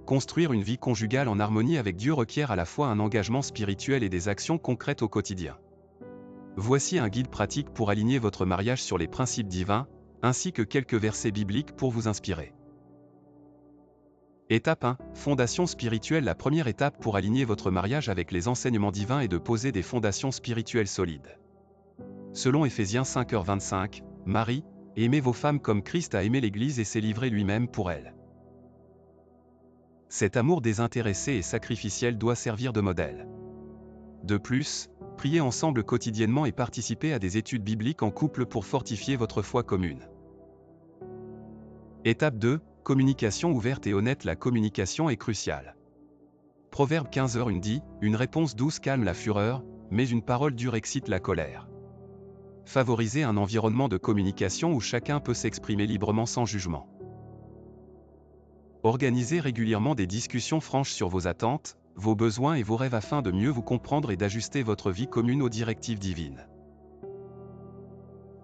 Construire une vie conjugale en harmonie avec Dieu requiert à la fois un engagement spirituel et des actions concrètes au quotidien. Voici un guide pratique pour aligner votre mariage sur les principes divins, ainsi que quelques versets bibliques pour vous inspirer. Étape 1. Fondation spirituelle. La première étape pour aligner votre mariage avec les enseignements divins est de poser des fondations spirituelles solides. Selon Éphésiens 5h25, Marie, aimez vos femmes comme Christ a aimé l'Église et s'est livré lui-même pour elle. Cet amour désintéressé et sacrificiel doit servir de modèle. De plus, priez ensemble quotidiennement et participez à des études bibliques en couple pour fortifier votre foi commune. Étape 2. Communication ouverte et honnête. La communication est cruciale. Proverbe 15h1 dit, une réponse douce calme la fureur, mais une parole dure excite la colère. Favorisez un environnement de communication où chacun peut s'exprimer librement sans jugement. Organisez régulièrement des discussions franches sur vos attentes, vos besoins et vos rêves afin de mieux vous comprendre et d'ajuster votre vie commune aux directives divines.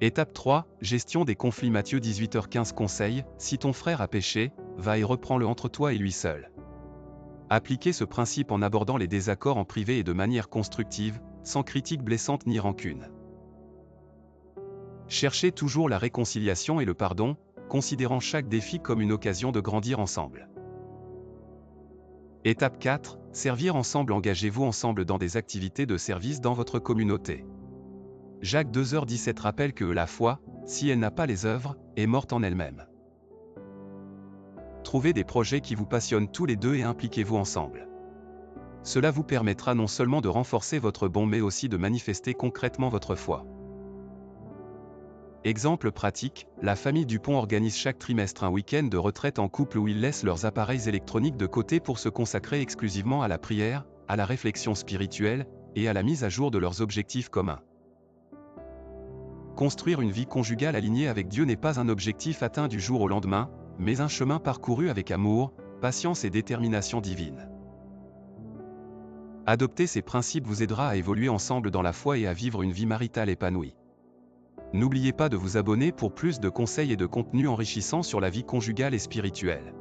Étape 3. Gestion des conflits. Matthieu 18h15 conseille, si ton frère a péché, va et reprends-le entre toi et lui seul. Appliquez ce principe en abordant les désaccords en privé et de manière constructive, sans critique blessante ni rancune. Cherchez toujours la réconciliation et le pardon, considérant chaque défi comme une occasion de grandir ensemble. Étape 4. Servir ensemble. Engagez-vous ensemble dans des activités de service dans votre communauté. Jacques 2h17 rappelle que la foi, si elle n'a pas les œuvres, est morte en elle-même. Trouvez des projets qui vous passionnent tous les deux et impliquez-vous ensemble. Cela vous permettra non seulement de renforcer votre bond mais aussi de manifester concrètement votre foi. Exemple pratique, la famille Dupont organise chaque trimestre un week-end de retraite en couple où ils laissent leurs appareils électroniques de côté pour se consacrer exclusivement à la prière, à la réflexion spirituelle, et à la mise à jour de leurs objectifs communs. Construire une vie conjugale alignée avec Dieu n'est pas un objectif atteint du jour au lendemain, mais un chemin parcouru avec amour, patience et détermination divine. Adopter ces principes vous aidera à évoluer ensemble dans la foi et à vivre une vie maritale épanouie. N'oubliez pas de vous abonner pour plus de conseils et de contenus enrichissants sur la vie conjugale et spirituelle.